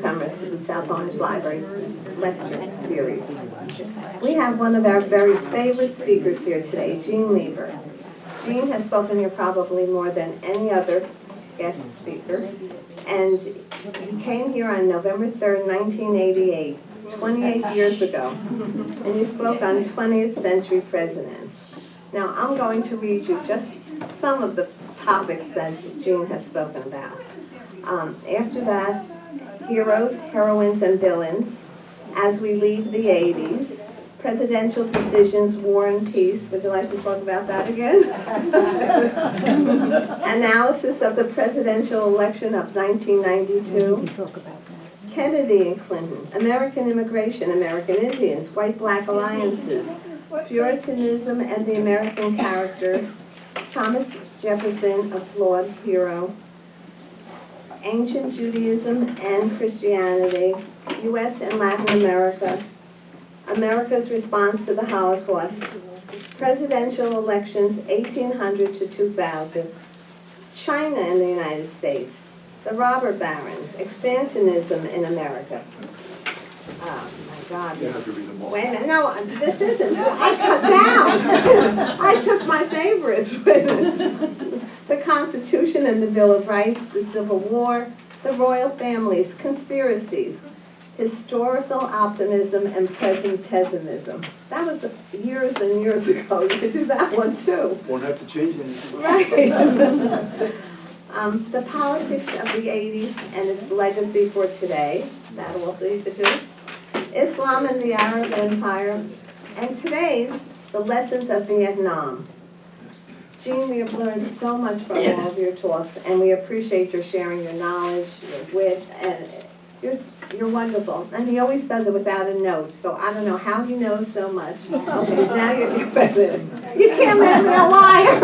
newcomers to the South Orange Library's lecture series. We have one of our very favorite speakers here today, Eugene Lieber. Gene has spoken here probably more than any other guest speaker, and he came here on November 3rd, 1988, 28 years ago, and he spoke on 20th century presidents. Now, I'm going to read you just some of the topics that Gene has spoken about. After that, heroes, heroines, and villains, as we leave the 80s, presidential decisions, war and peace. Would you like to talk about that again? Analysis of the presidential election of 1992. Kennedy and Clinton, American immigration, American Indians, white-black alliances, Puritanism and the American character, Thomas Jefferson, a flawed hero, ancient Judaism and Christianity, U.S. and Latin America, America's response to the Holocaust, presidential elections 1800 to 2000, China and the United States, the robber barons, expansionism in America. Oh my God. You have to read them all. Wait a minute, no, this isn't, I cut down. I took my favorites. Wait a minute. The Constitution and the Bill of Rights, the Civil War, the royal families, conspiracies, historical optimism, and presentism. That was years and years ago. You could do that one too. Won't have to change anything. Right. The politics of the 80s and its legacy for today. That also you could do. Islam and the Arab Empire. And today's, the lessons of Vietnam. Gene, we have learned so much from all of your talks, and we appreciate your sharing your knowledge, your wit, and you're wonderful. And he always does it without a note, so I don't know how he knows so much. Okay, now you're president. You can't make me a liar.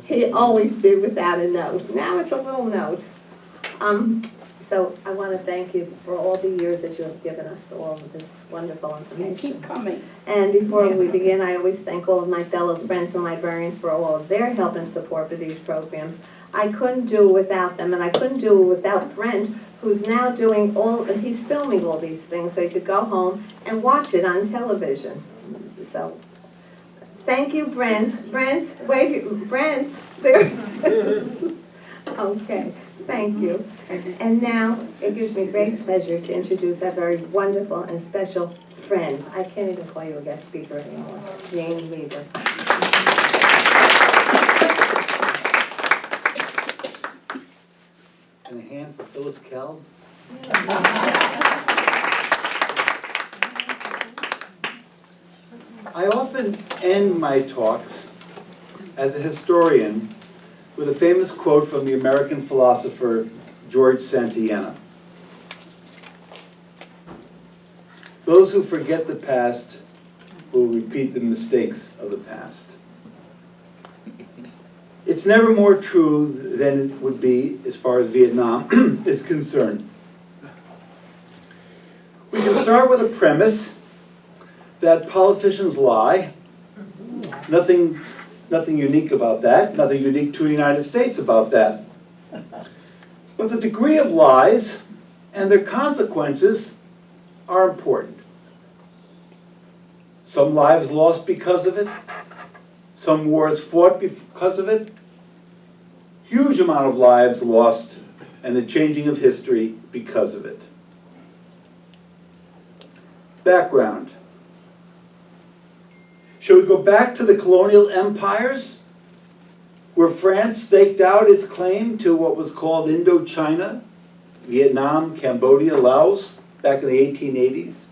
He always did without a note. Now it's a little note. So I want to thank you for all the years that you have given us all of this wonderful information. Keep coming. And before we begin, I always thank all of my fellow friends and librarians for all of their help and support for these programs. I couldn't do it without them, and I couldn't do it without Brent, who's now doing he's filming all these things so you could go home and watch it on television. So, thank you, Brent. Brent, there. Okay, thank you. And now, it gives me great pleasure to introduce our very wonderful and special friend. I can't even call you a guest speaker anymore, Eugene Lieber. And a hand for Phyllis Kell. I often end my talks as a historian with a famous quote from the American philosopher George Santayana. Those who forget the past will repeat the mistakes of the past. It's never more true than it would be as far as Vietnam is concerned. We can start with a premise that politicians lie. Nothing unique about that, nothing unique to the United States about that. But the degree of lies and their consequences are important. Some lives lost because of it, some wars fought because of it, huge amount of lives lost and the changing of history because of it. Background. Shall we go back to the colonial empires, where France staked out its claim to what was called Indochina, Vietnam, Cambodia, Laos, back in the 1880s?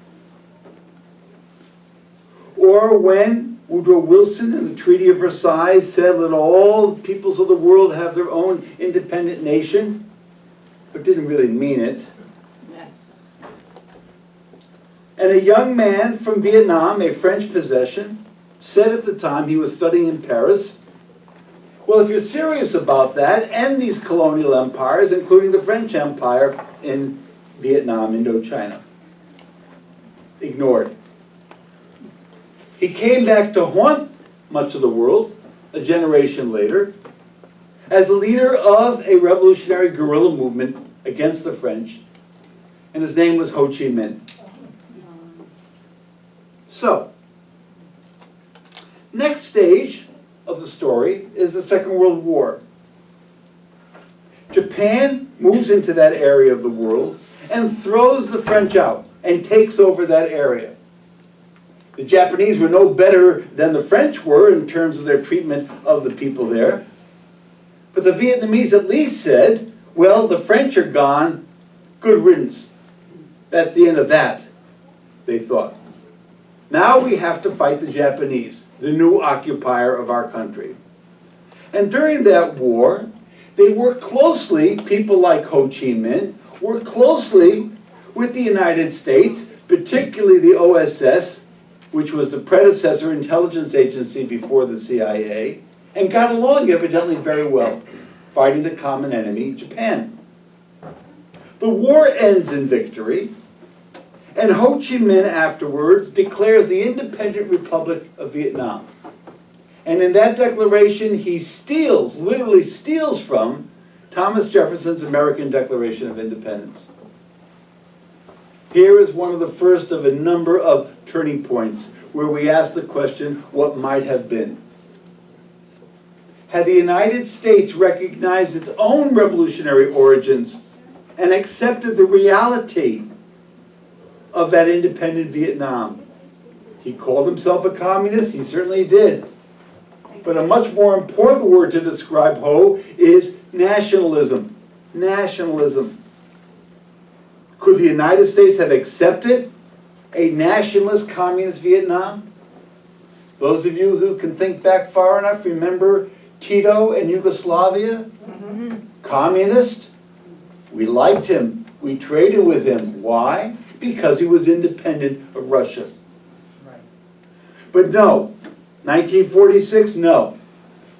Or when Woodrow Wilson in the Treaty of Versailles said that all peoples of the world have their own independent nation, but didn't really mean it. And a young man from Vietnam, a French possession, said at the time he was studying in Paris, well, if you're serious about that, and these colonial empires, including the French Empire in Vietnam, Indochina. Ignored. He came back to haunt much of the world a generation later as the leader of a revolutionary guerrilla movement against the French, and his name was Ho Chi Minh. So, next stage of the story is the Second World War. Japan moves into that area of the world and throws the French out and takes over that area. The Japanese were no better than the French were in terms of their treatment of the people there. But the Vietnamese at least said, well, the French are gone, good riddance. That's the end of that, they thought. Now we have to fight the Japanese, the new occupier of our country. And during that war, they worked closely, people like Ho Chi Minh, worked closely with the United States, particularly the OSS, which was the predecessor intelligence agency before the CIA, and got along evidently very well, fighting the common enemy, Japan. The war ends in victory, and Ho Chi Minh afterwards declares the independent Republic of Vietnam. And in that declaration, he steals, literally steals from, Thomas Jefferson's American Declaration of Independence. Here is one of the first of a number of turning points where we ask the question, what might have been? Had the United States recognized its own revolutionary origins and accepted the reality of that independent Vietnam? He called himself a communist, he certainly did. But a much more important word to describe Ho is nationalism. Nationalism. Could the United States have accepted a nationalist communist Vietnam? Those of you who can think back far enough remember Tito and Yugoslavia? Communist. We liked him. We traded with him. Why? Because he was independent of Russia. But no, 1946, no.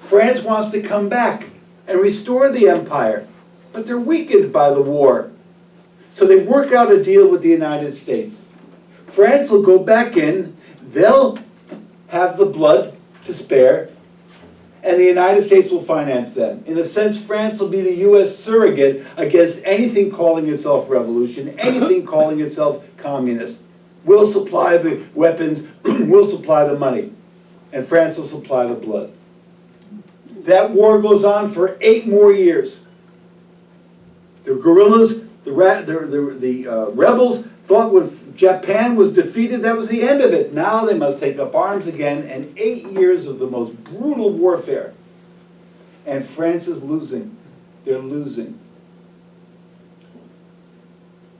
France wants to come back and restore the empire, but they're weakened by the war. So they work out a deal with the United States. France will go back in, they'll have the blood to spare, and the United States will finance them. In a sense, France will be the US surrogate against anything calling itself revolution, anything calling itself communist. We'll supply the weapons, we'll supply the money, and France will supply the blood. That war goes on for 8 more years. The guerrillas, the rebels thought when Japan was defeated, that was the end of it. Now they must take up arms again, and 8 years of the most brutal warfare. And France is losing. They're losing.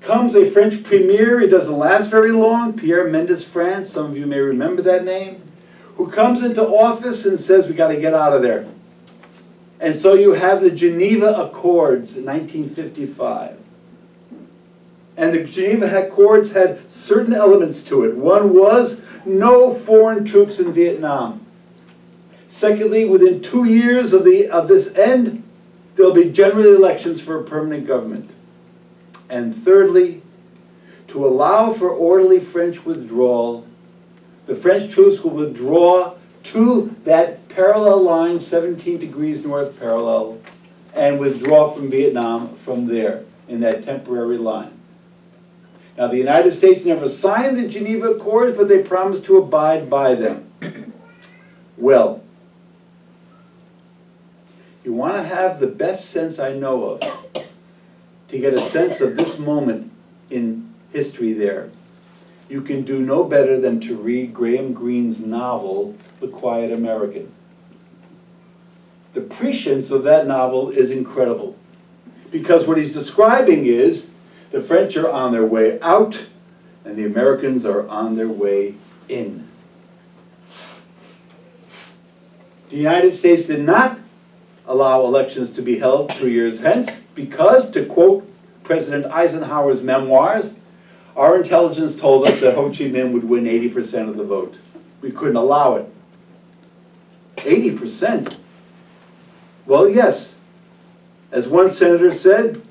Comes a French premier, he doesn't last very long, Pierre Mendès France, some of you may remember that name, who comes into office and says, we got to get out of there. And so you have the Geneva Accords in 1955. And the Geneva Accords had certain elements to it. One was no foreign troops in Vietnam. Secondly, within 2 years of this end, there'll be general elections for a permanent government. And thirdly, to allow for orderly French withdrawal, the French troops will withdraw to that parallel line, 17 degrees north parallel, and withdraw from Vietnam from there, in that temporary line. Now, the United States never signed the Geneva Accords, but they promised to abide by them. Well, you want to have the best sense I know of, to get a sense of this moment in history there, you can do no better than to read Graham Greene's novel, The Quiet American. The prescience of that novel is incredible, because what he's describing is the French are on their way out and the Americans are on their way in. The United States did not allow elections to be held 2 years hence because, to quote President Eisenhower's memoirs, our intelligence told us that Ho Chi Minh would win 80% of the vote. We couldn't allow it. 80%? Well, yes. As one senator said,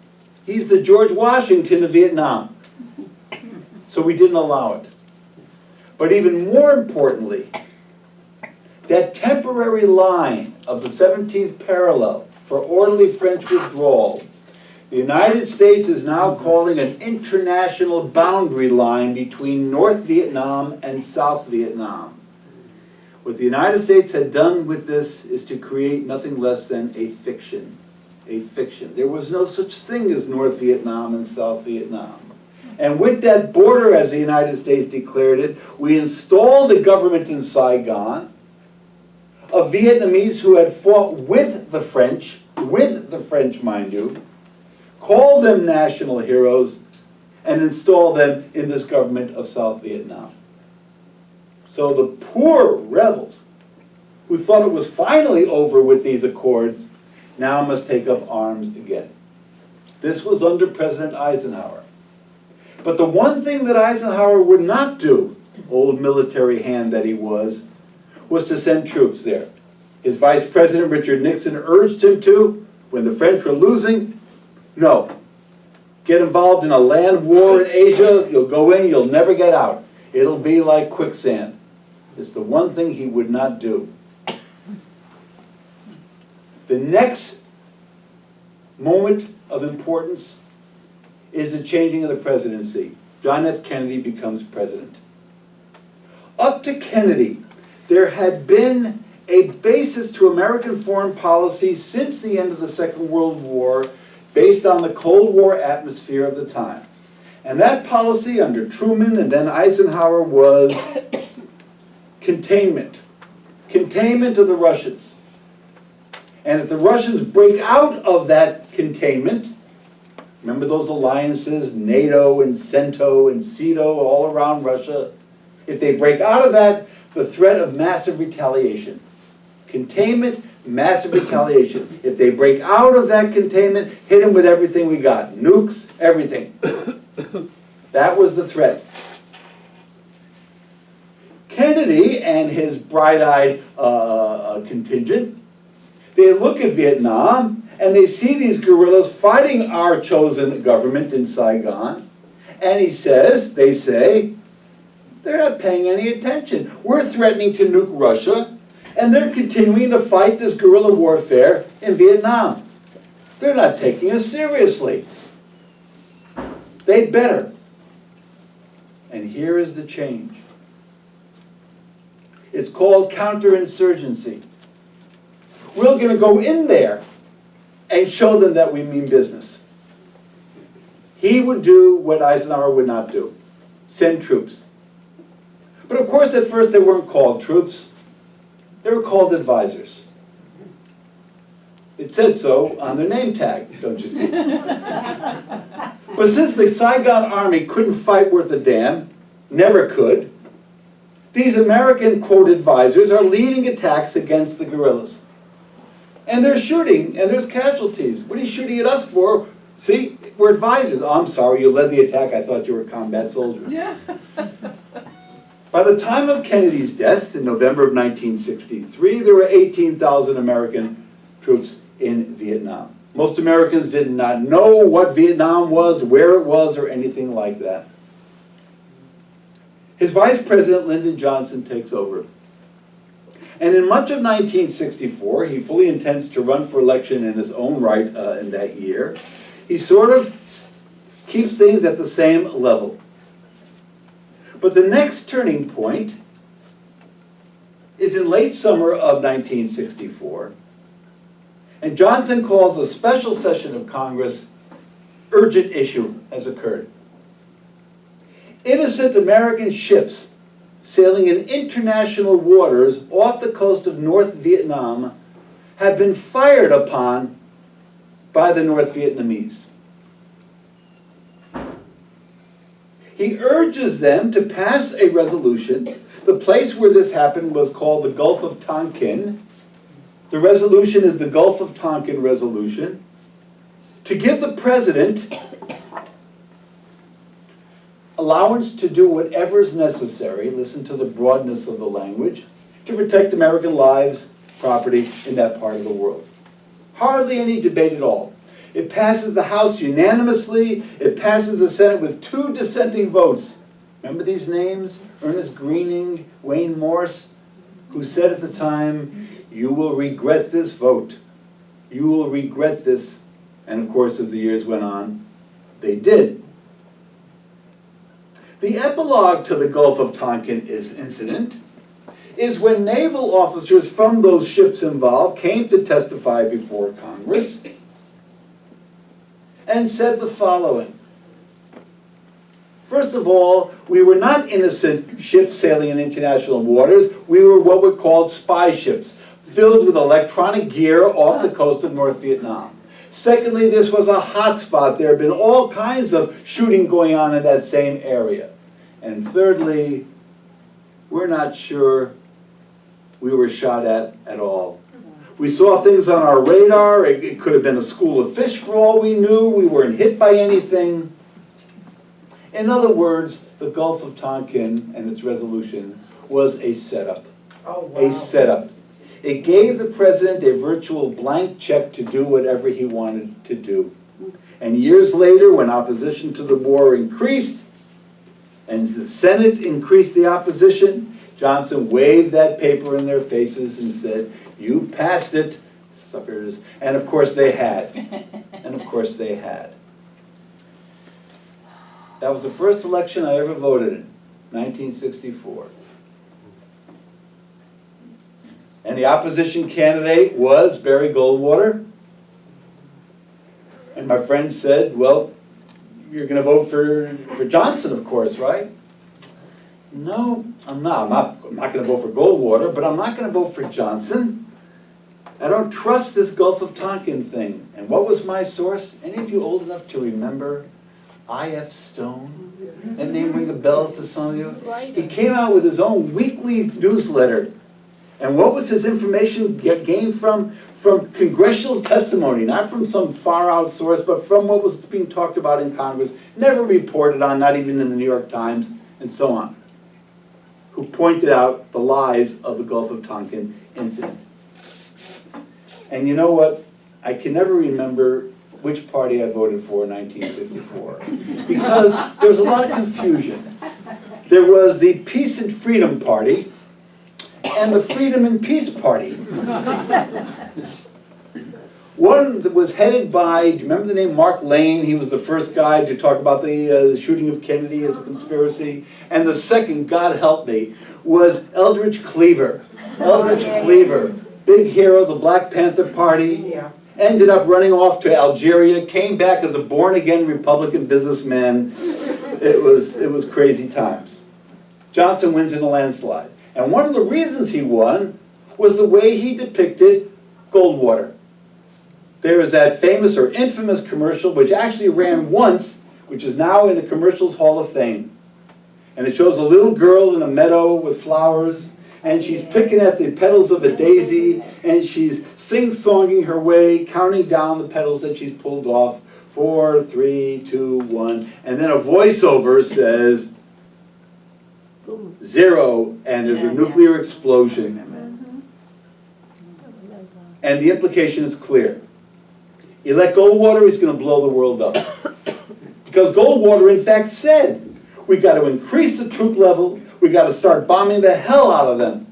he's the George Washington of Vietnam. So we didn't allow it. But even more importantly, that temporary line of the 17th parallel for orderly French withdrawal The United States is now calling an international boundary line between North Vietnam and South Vietnam. What the United States had done with this is to create nothing less than a fiction. A fiction. There was no such thing as North Vietnam and South Vietnam. And with that border, as the United States declared it, we installed a government in Saigon of Vietnamese who had fought with the French, mind you, called them national heroes, and installed them in this government of South Vietnam. So the poor rebels who thought it was finally over with these accords now must take up arms again. This was under President Eisenhower. But the one thing that Eisenhower would not do, old military hand that he was to send troops there. His Vice President, Richard Nixon, urged him to, when the French were losing. No. Get involved in a land war in Asia, you'll go in, you'll never get out. It'll be like quicksand. It's the one thing he would not do. The next moment of importance is the changing of the presidency. John F. Kennedy becomes president. Up to Kennedy, there had been a basis to American foreign policy since the end of the Second World War based on the Cold War atmosphere of the time. And that policy under Truman and then Eisenhower was containment. Containment of the Russians. And if the Russians break out of that containment, remember those alliances, NATO and CENTO and CETO all around Russia? If they break out of that, the threat of massive retaliation. Containment, massive retaliation. If they break out of that containment, hit them with everything we got. Nukes, everything. That was the threat. Kennedy and his bright-eyed contingent, they look at Vietnam and they see these guerrillas fighting our chosen government in Saigon, and they say, they're not paying any attention. We're threatening to nuke Russia, and they're continuing to fight this guerrilla warfare in Vietnam. They're not taking us seriously. They better. And here is the change. It's called counterinsurgency. We're going to go in there and show them that we mean business. He would do what Eisenhower would not do. Send troops. But of course, at first they weren't called troops. They were called advisors. It said so on their name tag, don't you see? But since the Saigon army couldn't fight worth a damn, never could, these American, quote, advisors are leading attacks against the guerrillas. And they're shooting, and there's casualties. What are you shooting at us for? See, we're advisors. Oh, I'm sorry, you led the attack. I thought you were combat soldiers. Yeah. By the time of Kennedy's death in November of 1963, there were 18,000 American troops in Vietnam. Most Americans did not know what Vietnam was, where it was, or anything like that. His Vice President, Lyndon Johnson, takes over. And in much of 1964, he fully intends to run for election in his own right in that year. He sort of keeps things at the same level. But the next turning point is in late summer of 1964, and Johnson calls a special session of Congress. Urgent issue has occurred. Innocent American ships sailing in international waters off the coast of North Vietnam have been fired upon by the North Vietnamese. He urges them to pass a resolution. The place where this happened was called the Gulf of Tonkin. The resolution is the Gulf of Tonkin Resolution, to give the president allowance to do whatever is necessary, listen to the broadness of the language, to protect American lives, property in that part of the world. Hardly any debate at all. It passes the House unanimously. It passes the Senate with 2 dissenting votes. Remember these names? Ernest Greening, Wayne Morse, who said at the time, "You will regret this vote. You will regret this And of course, as the years went on, they did. The epilogue to the Gulf of Tonkin incident is when naval officers from those ships involved came to testify before Congress and said the following. First of all, we were not innocent ships sailing in international waters. We were what were called spy ships, filled with electronic gear off the coast of North Vietnam. Secondly, this was a hot spot. There had been all kinds of shooting going on in that same area. And thirdly, we're not sure we were shot at all. We saw things on our radar. It could have been a school of fish for all we knew. We weren't hit by anything. In other words, the Gulf of Tonkin and its resolution was a setup. Oh, wow. A setup. It gave the president a virtual blank check to do whatever he wanted to do. And years later, when opposition to the war increased, and the Senate increased the opposition, Johnson waved that paper in their faces and said, "You passed it, suckers." And of course they had. And of course they had. That was the first election I ever voted in, 1964. And the opposition candidate was Barry Goldwater. And my friend said, "Well, you're going to vote for Johnson, of course, right?" No, I'm not. I'm not going to vote for Goldwater, but I'm not going to vote for Johnson. I don't trust this Gulf of Tonkin thing. And what was my source? Any of you old enough to remember I.F. Stone? That name ring a bell to some of you? He came out with his own weekly newsletter. And what was his information gained from? From congressional testimony, not from some far-out source, but from what was being talked about in Congress, never reported on, not even in the New York Times, and so on, who pointed out the lies of the Gulf of Tonkin incident. And you know what? I can never remember which party I voted for in 1964, because there was a lot of confusion. There was the Peace and Freedom Party, and the Freedom and Peace Party. One that was headed by, do you remember the name Mark Lane? He was the first guy to talk about the shooting of Kennedy as a conspiracy. And the second, God help me, was Eldridge Cleaver. Eldridge Cleaver, big hero of the Black Panther Party, ended up running off to Algeria, came back as a born-again Republican businessman. It was crazy times. Johnson wins in a landslide. And one of the reasons he won was the way he depicted Goldwater. There is that famous or infamous commercial, which actually ran once, which is now in the Commercials Hall of Fame. And it shows a little girl in a meadow with flowers, and she's picking at the petals of a daisy, and she's sing-songing her way, counting down the petals that she's pulled off. 4, 3, 2, 1. And then a voiceover says, 0, and there's a nuclear explosion. And the implication is clear. Elect Goldwater, he's going to blow the world up. Because Goldwater, in fact, said, we got to increase the troop level, we got to start bombing the hell out of them.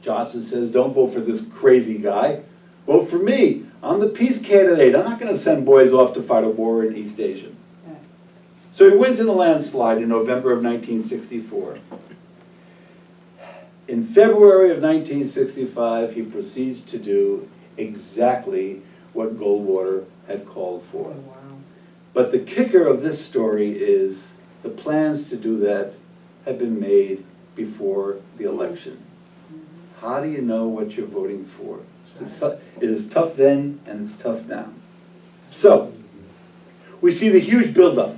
Johnson says, don't vote for this crazy guy. Vote for me. I'm the peace candidate. I'm not going to send boys off to fight a war in East Asia. So he wins in a landslide in November of 1964. In February of 1965, he proceeds to do exactly what Goldwater had called for. Oh, wow. But the kicker of this story is the plans to do that had been made before the election. How do you know what you're voting for? It is tough then, and it's tough now. So, we see the huge buildup,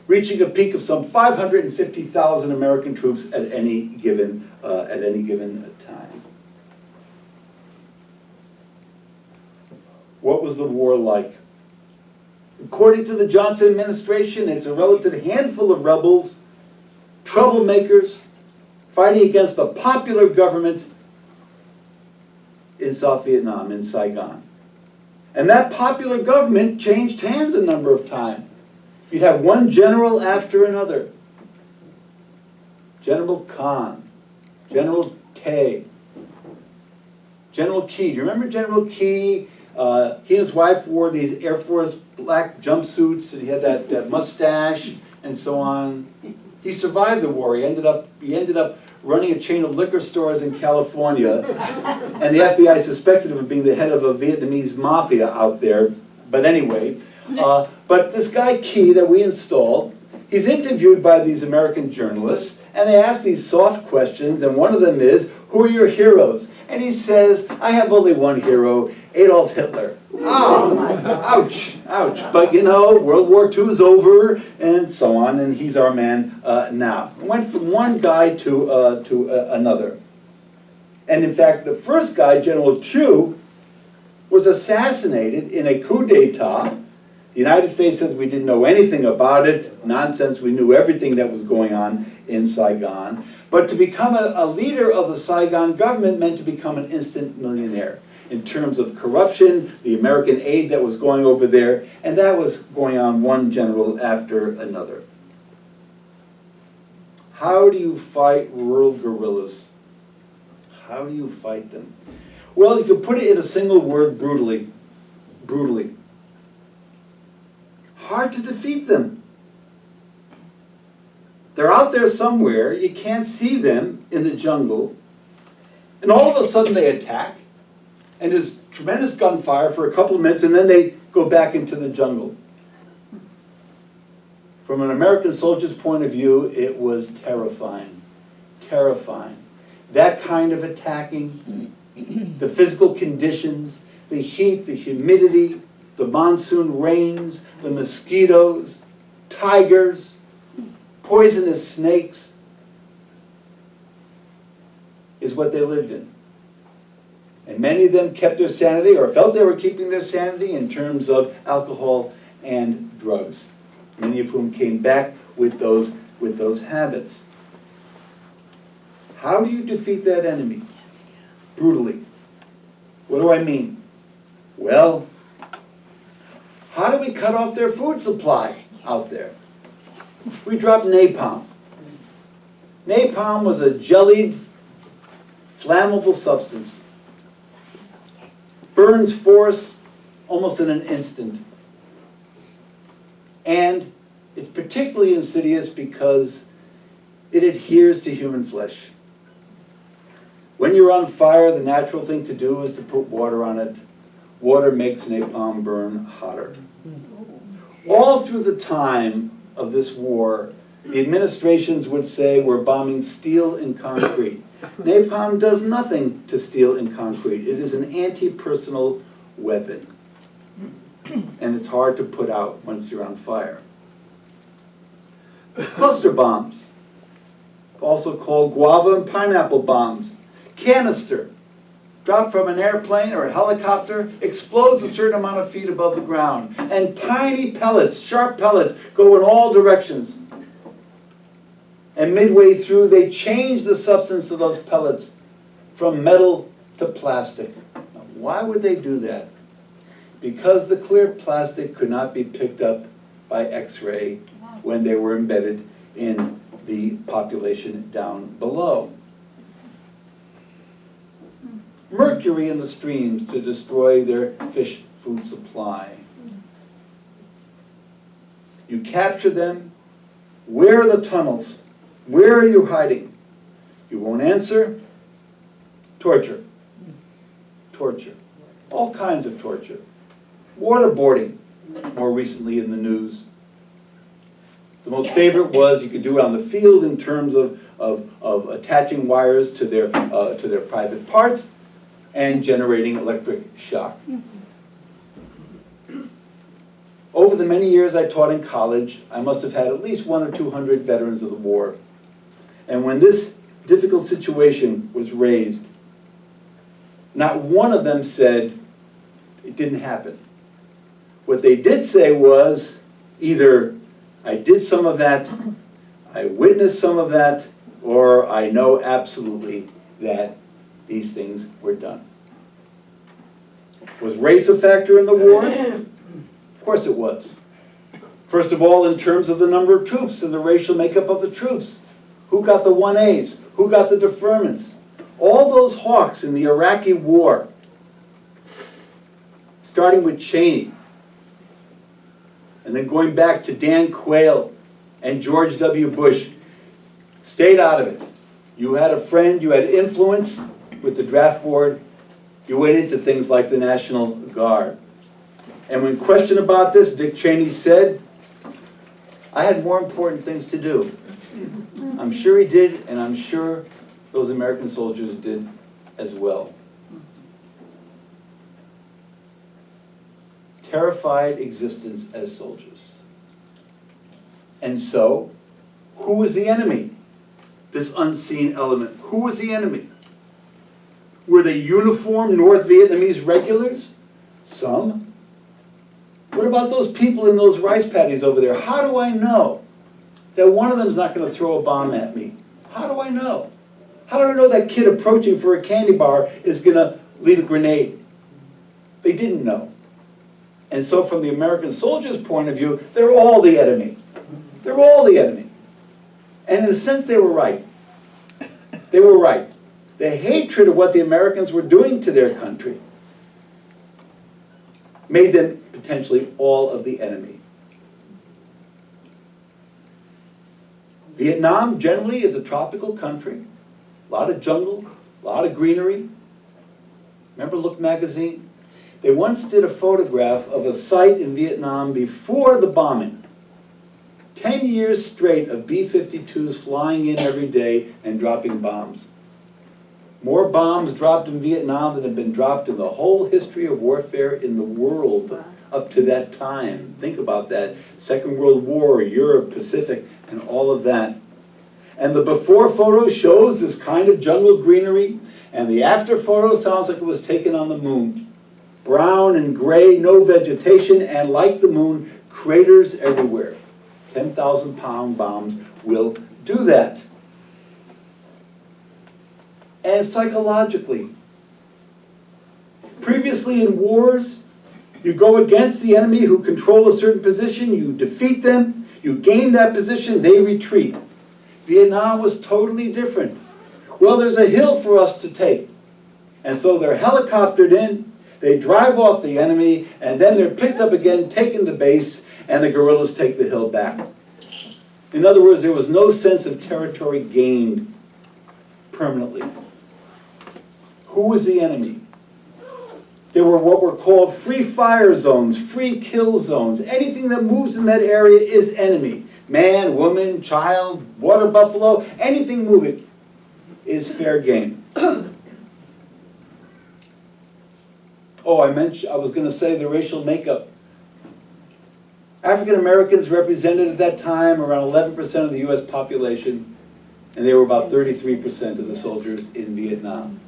reaching a peak of some 550,000 American troops at any given time. What was the war like? According to the Johnson administration, it's a relative handful of rebels, troublemakers, fighting against the popular government in South Vietnam, in Saigon. And that popular government changed hands a number of times. You'd have one general after another. General Khan, General Tay, General Key. Do you remember General Key He and his wife wore these Air Force black jumpsuits, and he had that mustache and so on. He survived the war. He ended up running a chain of liquor stores in California, and the FBI suspected him of being the head of a Vietnamese mafia out there. But anyway, but this guy Key that we installed, he's interviewed by these American journalists, and they ask these soft questions, and one of them is, who are your heroes? And he says, I have only one hero, Adolf Hitler. Oh, ouch, ouch. But you know, World War II is over, and so on, and he's our man now. Went from one guy to another. And in fact, the first guy, General Chu, was assassinated in a coup d'etat. The United States says we didn't know anything about it. Nonsense, we knew everything that was going on in Saigon. But to become a leader of the Saigon government meant to become an instant millionaire in terms of corruption, the American aid that was going over there, and that was going on one general after another. How do you fight rural guerrillas? How do you fight them? Well, you could put it in a single word, brutally. Brutally. Hard to defeat them. They're out there somewhere, you can't see them in the jungle, and all of a sudden they attack, and there's tremendous gunfire for a couple of minutes, and then they go back into the jungle. From an American soldier's point of view, it was terrifying. Terrifying. That kind of attacking, the physical conditions, the heat, the humidity, the monsoon rains, the mosquitoes, tigers, poisonous snakes, is what they lived in. And many of them kept their sanity, or felt they were keeping their sanity, in terms of alcohol and drugs. Many of whom came back with those habits. How do you defeat that enemy? Brutally. What do I mean? Well, how do we cut off their food supply out there? We dropped napalm. Napalm was a jellied, flammable substance. Burns force almost in an instant. And it's particularly insidious because it adheres to human flesh. When you're on fire, the natural thing to do is to put water on it. Water makes napalm burn hotter. All through the time of this war, the administrations would say we're bombing steel and concrete. Napalm does nothing to steel and concrete. It is an anti-personal weapon. And it's hard to put out once you're on fire. Cluster bombs, also called guava and pineapple bombs. Canister, dropped from an airplane or a helicopter, explodes a certain amount of feet above the ground. And tiny pellets, sharp pellets, go in all directions. And midway through, they change the substance of those pellets from metal to plastic. Now, why would they do that? Because the clear plastic could not be picked up by X-ray when they were embedded in the population down below. Mercury in the streams to destroy their fish food supply. You capture them. Where are the tunnels? Where are you hiding? You won't answer. Torture. Torture. All kinds of torture. Waterboarding, more recently in the news. The most favorite was you could do it on the field in terms of attaching wires to their private parts and generating electric shock. Over the many years I taught in college, I must have had at least 100 or 200 veterans of the war. And when this difficult situation was raised, not one of them said it didn't happen. What they did say was either I did some of that, I witnessed some of that, or I know absolutely that these things were done. Was race a factor in the war? Of course it was. First of all, in terms of the number of troops and the racial makeup of the troops. Who got the 1As? Who got the deferments? All those hawks in the Iraqi war starting with Cheney, and then going back to Dan Quayle and George W. Bush. Stayed out of it. You had a friend, you had influence with the draft board, you went into things like the National Guard. And when questioned about this, Dick Cheney said, I had more important things to do. I'm sure he did, and I'm sure those American soldiers did as well. Terrified existence as soldiers. And so, who was the enemy? This unseen element. Who was the enemy? Were they uniformed North Vietnamese regulars? Some. What about those people in those rice paddies over there? How do I know that one of them is not going to throw a bomb at me? How do I know? How do I know that kid approaching for a candy bar is going to leave a grenade? They didn't know. And so from the American soldiers' point of view, they're all the enemy. They're all the enemy. And in a sense, they were right. They were right. The hatred of what the Americans were doing to their country made them potentially all of the enemy. Vietnam generally is a tropical country. A lot of jungle, a lot of greenery. Remember Look magazine? They once did a photograph of a site in Vietnam before the bombing. 10 years straight of B-52s flying in every day and dropping bombs. More bombs dropped in Vietnam than have been dropped in the whole history of warfare in the world up to that time. Think about that. Second World War, Europe, Pacific, and all of that. And the before photo shows this kind of jungle greenery, and the after photo sounds like it was taken on the moon. Brown and gray, no vegetation, and like the moon, craters everywhere. 10,000-pound bombs will do that. And psychologically, previously in wars, you go against the enemy who control a certain position, you defeat them, you gain that position, they retreat. Vietnam was totally different. Well, there's a hill for us to take. And so they're helicoptered in, they drive off the enemy, and then they're picked up again, taken to base, and the guerrillas take the hill back. In other words, there was no sense of territory gained permanently. Who was the enemy? There were what were called free fire zones, free kill zones. Anything that moves in that area is enemy. Man, woman, child, water buffalo, anything moving is fair game. Oh, I was going to say the racial makeup. African Americans represented at that time around 11% of the U.S. population, and they were about 33% of the soldiers in Vietnam.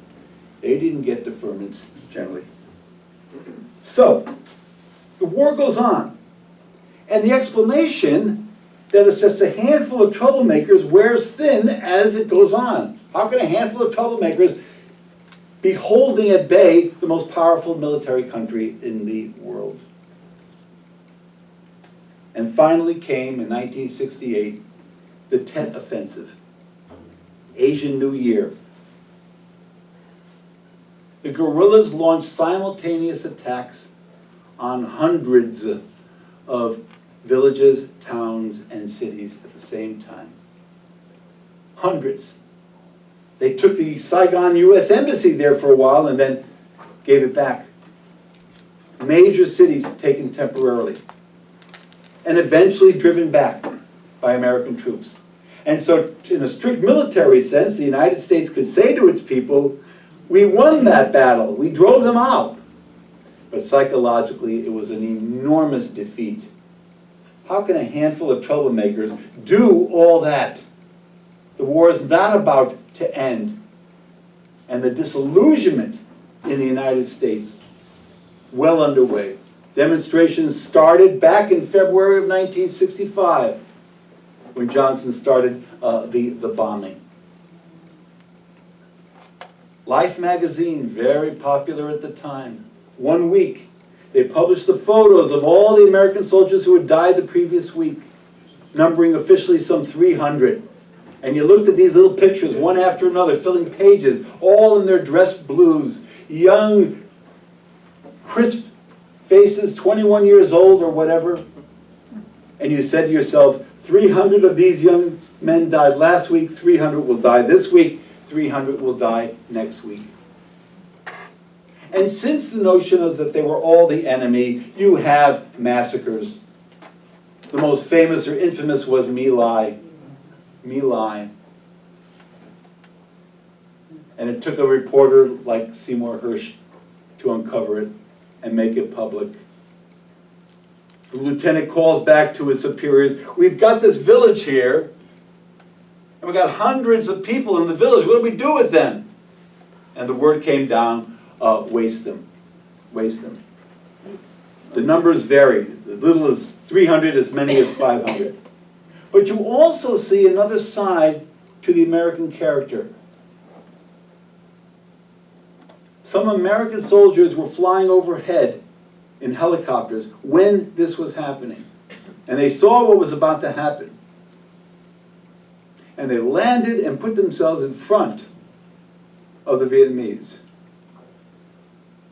They didn't get deferments generally. So, the war goes on, and the explanation that it's just a handful of troublemakers wears thin as it goes on. How can a handful of troublemakers be holding at bay the most powerful military country in the world? And finally came, in 1968, the Tet Offensive, Asian New Year. The guerrillas launched simultaneous attacks on hundreds of villages, towns, and cities at the same time. Hundreds. They took the Saigon U.S. Embassy there for a while and then gave it back. Major cities taken temporarily and eventually driven back by American troops. And so, in a strict military sense, the United States could say to its people, we won that battle, we drove them out. But psychologically, it was an enormous defeat. How can a handful of troublemakers do all that? The war is not about to end. And the disillusionment in the United States, well underway. Demonstrations started back in February of 1965 when Johnson started the bombing. Life magazine, very popular at the time. 1 week, they published the photos of all the American soldiers who had died the previous week, numbering officially some 300. And you looked at these little pictures, one after another, filling pages, all in their dress blues, young, crisp faces, 21 years old or whatever, and you said to yourself, 300 of these young men died last week, 300 will die this week, 300 will die next week. And since the notion is that they were all the enemy, you have massacres. The most famous or infamous was My Lai. My Lai. And it took a reporter like Seymour Hersh to uncover it and make it public. The lieutenant calls back to his superiors, we've got this village here, and we've got hundreds of people in the village, what do we do with them? And the word came down, waste them. Waste them. The numbers vary, as little as 300, as many as 500. But you also see another side to the American character. Some American soldiers were flying overhead in helicopters when this was happening. And they saw what was about to happen. And they landed and put themselves in front of the Vietnamese.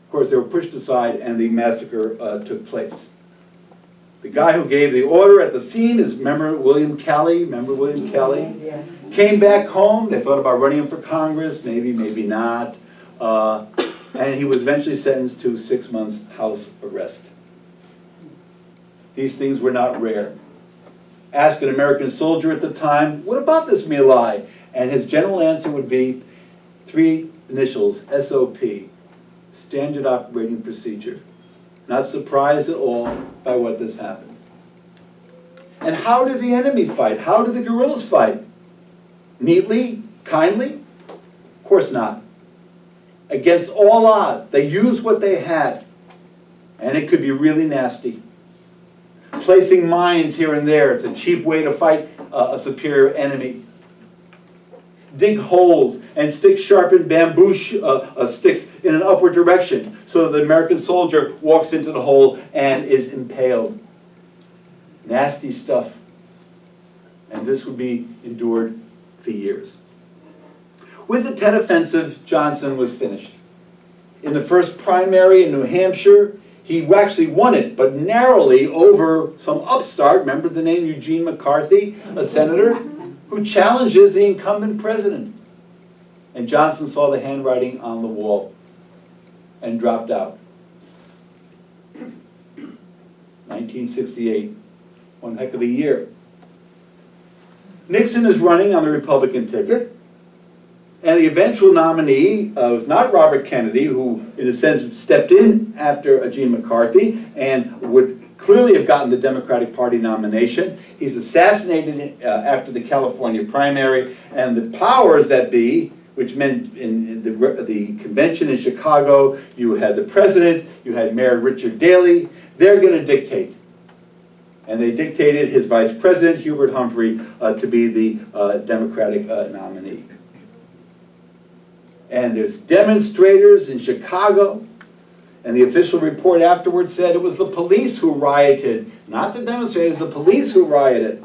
Of course, they were pushed aside and the massacre took place. The guy who gave the order at the scene is, remember William Calley? Remember William Calley? Yeah. Came back home. They thought about running him for Congress. Maybe, maybe not. And he was eventually sentenced to 6 months house arrest. These things were not rare. Ask an American soldier at the time, what about this My Lai? And his general answer would be 3 initials, SOP, Standard Operating Procedure. Not surprised at all by what this happened. And how did the enemy fight? How did the guerrillas fight? Neatly? Kindly? Of course not. Against all odds, they used what they had. And it could be really nasty. Placing mines here and there, it's a cheap way to fight a superior enemy. Dig holes and stick sharpened bamboo sticks in an upward direction so the American soldier walks into the hole and is impaled. Nasty stuff. And this would be endured for years. With the Tet Offensive, Johnson was finished. In the first primary in New Hampshire, he actually won it, but narrowly over some upstart, remember the name Eugene McCarthy, a senator, who challenges the incumbent president. And Johnson saw the handwriting on the wall and dropped out. 1968, one heck of a year. Nixon is running on the Republican ticket. And the eventual nominee was not Robert Kennedy, who, in a sense, stepped in after Eugene McCarthy and would clearly have gotten the Democratic Party nomination. He's assassinated after the California primary, and the powers that be, which meant in the convention in Chicago, you had the president, you had Mayor Richard Daley, they're going to dictate. And they dictated his vice president, Hubert Humphrey, to be the Democratic nominee. And there's demonstrators in Chicago, and the official report afterwards said it was the police who rioted, not the demonstrators, the police who rioted.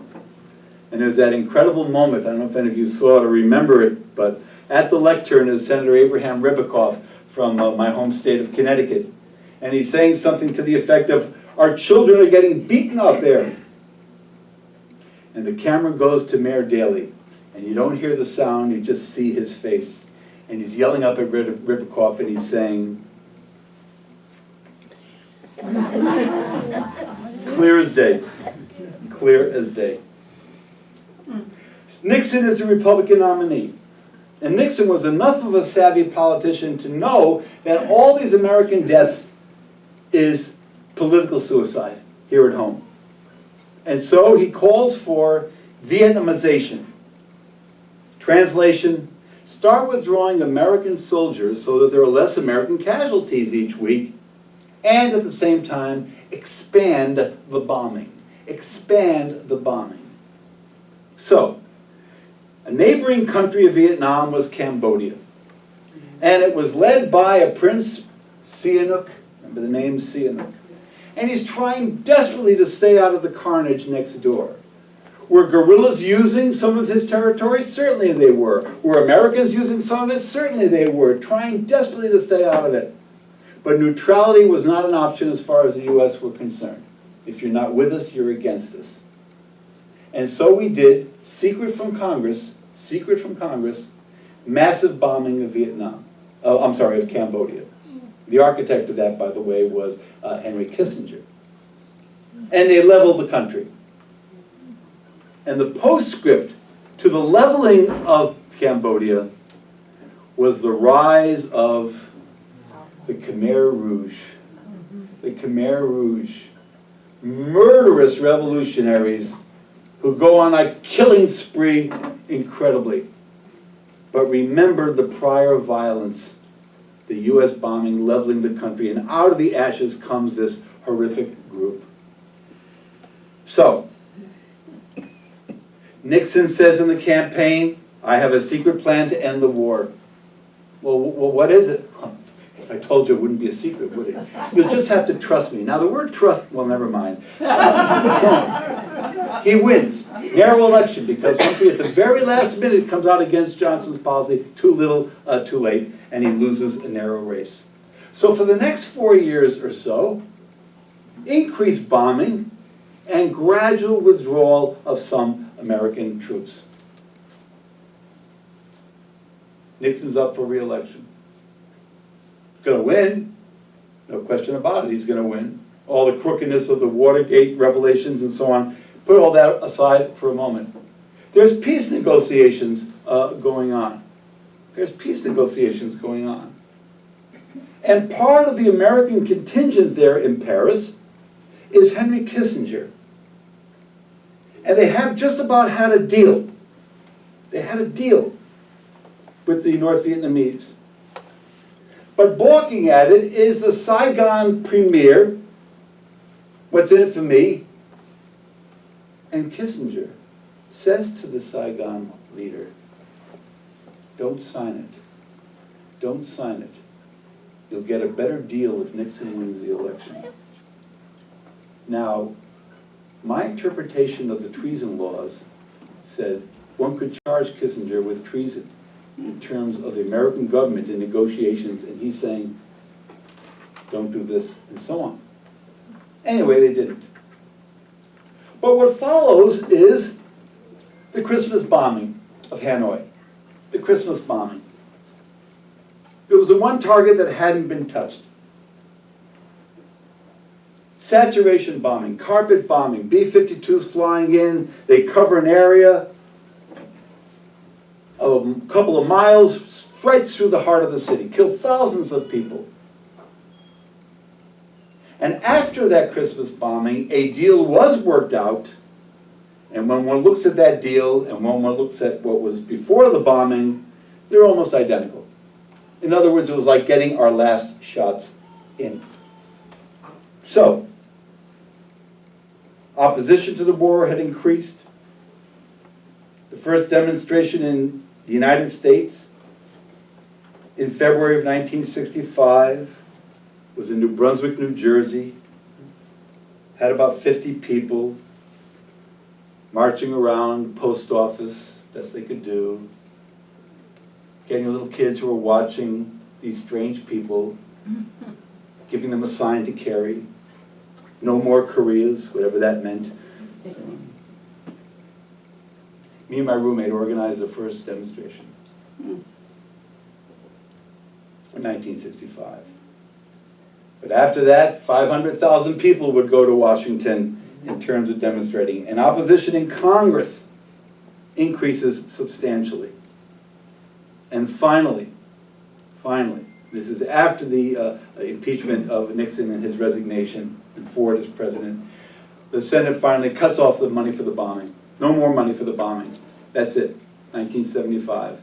And there's that incredible moment, I don't know if any of you saw it or remember it, but at the lectern is Senator Abraham Ribicoff from my home state of Connecticut. And he's saying something to the effect of, our children are getting beaten out there. And the camera goes to Mayor Daley, and you don't hear the sound, you just see his face. And he's yelling up at Ribicoff and he's saying, clear as day, clear as day. Nixon is the Republican nominee. And Nixon was enough of a savvy politician to know that all these American deaths is political suicide here at home. And so he calls for Vietnamization. Translation, start withdrawing American soldiers so that there are less American casualties each week, and at the same time, expand the bombing. Expand the bombing. So, a neighboring country of Vietnam was Cambodia. And it was led by a Prince Sihanouk, remember the name Sihanouk. And he's trying desperately to stay out of the carnage next door. Were guerrillas using some of his territory? Certainly they were. Were Americans using some of it? Certainly they were, trying desperately to stay out of it. But neutrality was not an option as far as the US were concerned. If you're not with us, you're against us. And so we did, secret from Congress, massive bombing of Vietnam. Oh, I'm sorry, of Cambodia. The architect of that, by the way, was Henry Kissinger. And they leveled the country. And the postscript to the leveling of Cambodia was the rise of the Khmer Rouge. The Khmer Rouge. Murderous revolutionaries who go on a killing spree incredibly. But remember the prior violence, the US bombing, leveling the country, and out of the ashes comes this horrific group. So, Nixon says in the campaign, I have a secret plan to end the war. Well, what is it? If I told you, it wouldn't be a secret, would it? You'll just have to trust me. Now, the word trust, well, never mind. He wins. Narrow election because somebody at the very last minute comes out against Johnson's policy, too little, too late, and he loses a narrow race. So for the next 4 years or so, increased bombing and gradual withdrawal of some American troops. Nixon's up for re-election. Going to win, no question about it, he's going to win. All the crookedness of the Watergate revelations and so on, put all that aside for a moment. There's peace negotiations going on. There's peace negotiations going on. And part of the American contingent there in Paris is Henry Kissinger. And they have just about had a deal. They had a deal with the North Vietnamese. But balking at it is the Saigon premier, what's in it for me, and Kissinger says to the Saigon leader, don't sign it. Don't sign it. You'll get a better deal if Nixon wins the election. Now, my interpretation of the treason laws said one could charge Kissinger with treason in terms of the American government in negotiations, and he's saying, don't do this, and so on. Anyway, they didn't. But what follows is the Christmas bombing of Hanoi. The Christmas bombing. It was the one target that hadn't been touched. Saturation bombing, carpet bombing, B-52s flying in, they cover an area of a couple of miles right through the heart of the city, kill thousands of people. And after that Christmas bombing, a deal was worked out, and when one looks at that deal and when one looks at what was before the bombing, they're almost identical. In other words, it was like getting our last shots in. So, opposition to the war had increased. The first demonstration in the United States in February of 1965 was in New Brunswick, New Jersey. Had about 50 people marching around the post office, best they could do. Getting little kids who were watching these strange people, giving them a sign to carry. No more Koreas, whatever that meant. So, me and my roommate organized the first demonstration in 1965. But after that, 500,000 people would go to Washington in terms of demonstrating. And opposition in Congress increases substantially. And finally, this is after the impeachment of Nixon and his resignation and Ford as president, the Senate finally cuts off the money for the bombing. No more money for the bombing. That's it, 1975.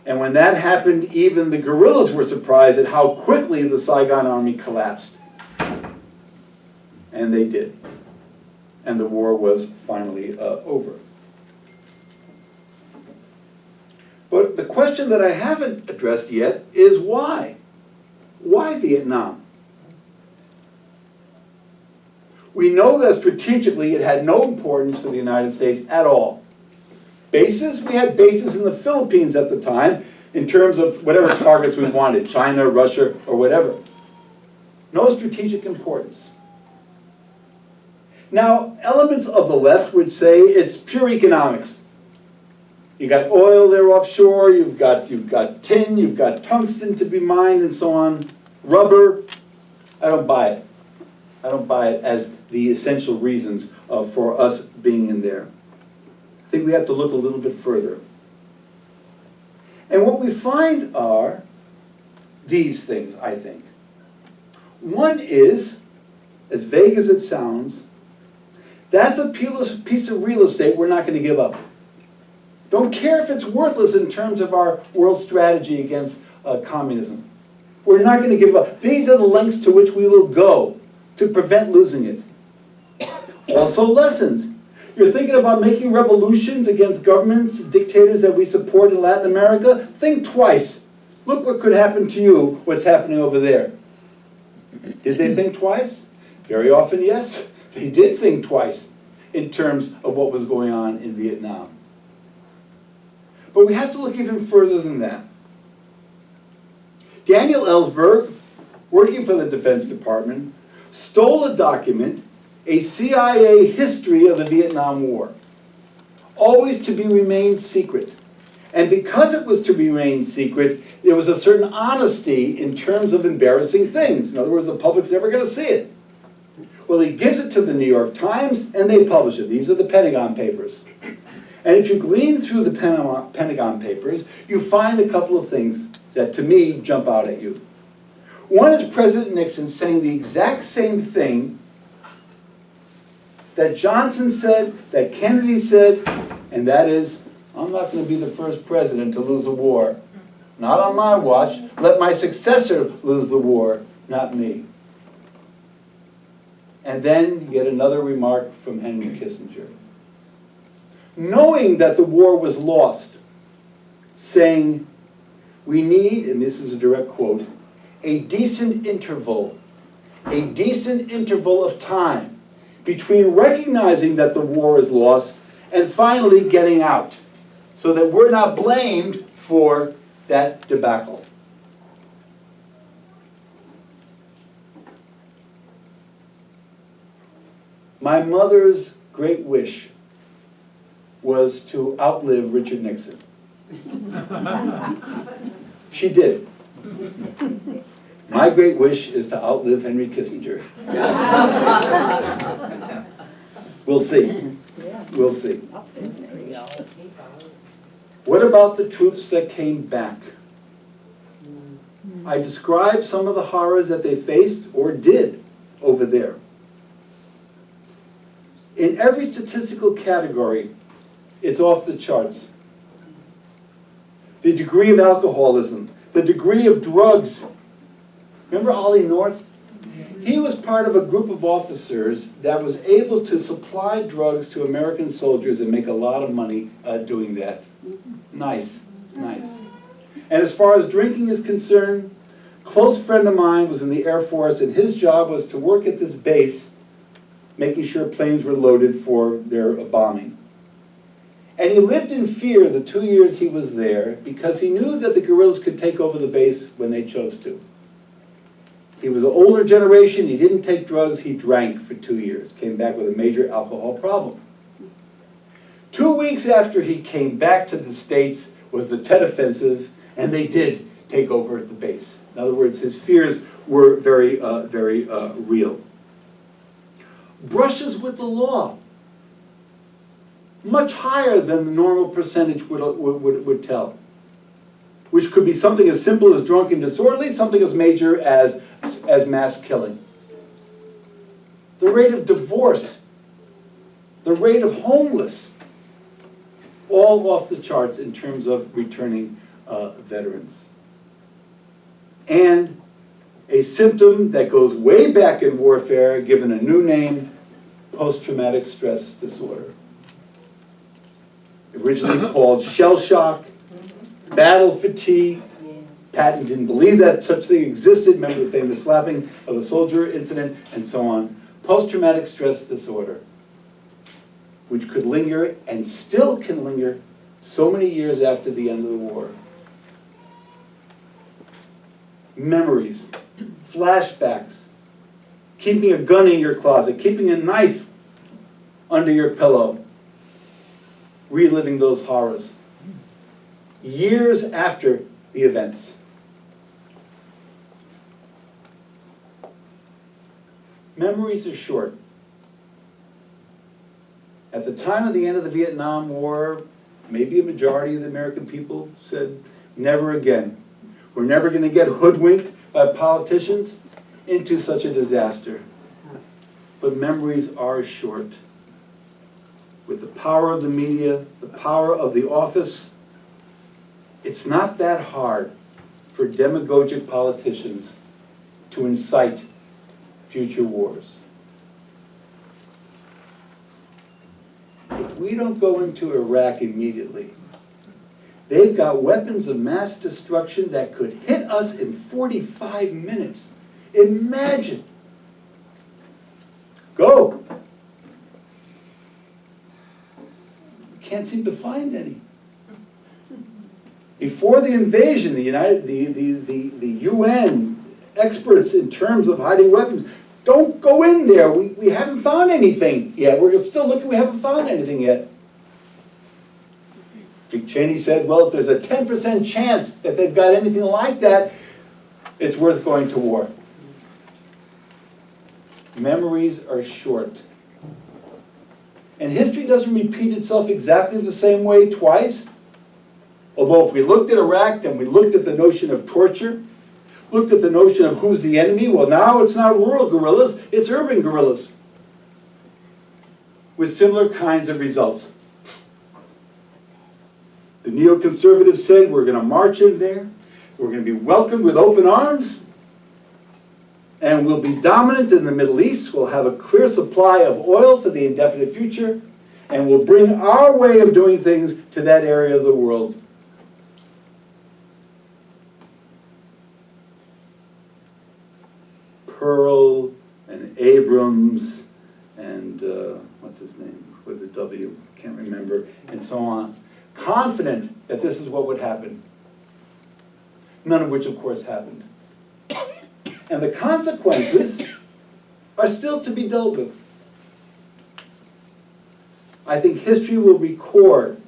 And when that happened, even the guerrillas were surprised at how quickly the Saigon army collapsed. And they did. And the war was finally over. But the question that I haven't addressed yet is why? Why Vietnam? We know that strategically it had no importance for the United States at all. Bases? We had bases in the Philippines at the time in terms of whatever targets we wanted, China, Russia, or whatever. No strategic importance. Now, elements of the left would say it's pure economics. You got oil there offshore, you've got tin, you've got tungsten to be mined and so on, rubber. I don't buy it. I don't buy it as the essential reasons for us being in there. I think we have to look a little bit further. And what we find are these things, I think. One is, as vague as it sounds, that's a piece of real estate we're not going to give up. Don't care if it's worthless in terms of our world strategy against communism. We're not going to give up. These are the lengths to which we will go to prevent losing it. Also lessons. You're thinking about making revolutions against governments, dictators that we support in Latin America? Think twice. Look what could happen to you, what's happening over there. Did they think twice? Very often, yes. They did think twice in terms of what was going on in Vietnam. But we have to look even further than that. Daniel Ellsberg, working for the Defense Department, stole a document, a CIA history of the Vietnam War, always to be remained secret. And because it was to remain secret, there was a certain honesty in terms of embarrassing things. In other words, the public's never going to see it. Well, he gives it to the New York Times, and they publish it. These are the Pentagon Papers. And if you glean through the Pentagon Papers, you find a couple of things that, to me, jump out at you. One is President Nixon saying the exact same thing that Johnson said, that Kennedy said, and that is, I'm not going to be the first president to lose a war. Not on my watch. Let my successor lose the war, not me. And then yet another remark from Henry Kissinger. Knowing that the war was lost, saying, we need, and this is a direct quote, a decent interval of time between recognizing that the war is lost and finally getting out, so that we're not blamed for that debacle. My mother's great wish was to outlive Richard Nixon. She did. My great wish is to outlive Henry Kissinger. We'll see. We'll see. What about the troops that came back? I described some of the horrors that they faced or did over there. In every statistical category, it's off the charts. The degree of alcoholism, the degree of drugs. Remember Ollie North? He was part of a group of officers that was able to supply drugs to American soldiers and make a lot of money doing that. Nice, nice. And as far as drinking is concerned, a close friend of mine was in the Air Force, and his job was to work at this base, making sure planes were loaded for their bombing. And he lived in fear the 2 years he was there because he knew that the guerrillas could take over the base when they chose to. He was an older generation, he didn't take drugs, he drank for 2 years, came back with a major alcohol problem. 2 weeks after he came back to the States was the Tet Offensive, and they did take over the base. In other words, his fears were very real. Brushes with the law. Much higher than the normal percentage would tell. Which could be something as simple as drunk and disorderly, something as major as mass killing. The rate of divorce, the rate of homeless, all off the charts in terms of returning veterans. And a symptom that goes way back in warfare, given a new name, post-traumatic stress disorder. Originally called shell shock, battle fatigue. Patton didn't believe that such thing existed. Remember the famous slapping of the soldier incident, and so on. Post-traumatic stress disorder, which could linger and still can linger so many years after the end of the war. Memories, flashbacks, keeping a gun in your closet, keeping a knife under your pillow, reliving those horrors years after the events. Memories are short. At the time of the end of the Vietnam War, maybe a majority of the American people said, never again. We're never going to get hoodwinked by politicians into such a disaster. But memories are short. With the power of the media, the power of the office, it's not that hard for demagogic politicians to incite future wars. If we don't go into Iraq immediately, they've got weapons of mass destruction that could hit us in 45 minutes. Imagine. Go. Can't seem to find any. Before the invasion, the UN experts in terms of hiding weapons, don't go in there. We haven't found anything yet. We're still looking, we haven't found anything yet. Dick Cheney said, well, if there's a 10% chance that they've got anything like that, it's worth going to war. Memories are short. And history doesn't repeat itself exactly the same way twice. Although if we looked at Iraq and we looked at the notion of torture, looked at the notion of who's the enemy, well now it's not rural guerrillas, it's urban guerrillas. With similar kinds of results. The neoconservatives said we're going to march in there, we're going to be welcomed with open arms, and we'll be dominant in the Middle East, we'll have a clear supply of oil for the indefinite future, and we'll bring our way of doing things to that area of the world. Pearl and Abrams and what's his name with the W, can't remember, and so on. Confident that this is what would happen. None of which, of course, happened. And the consequences are still to be dealt with. I think history will record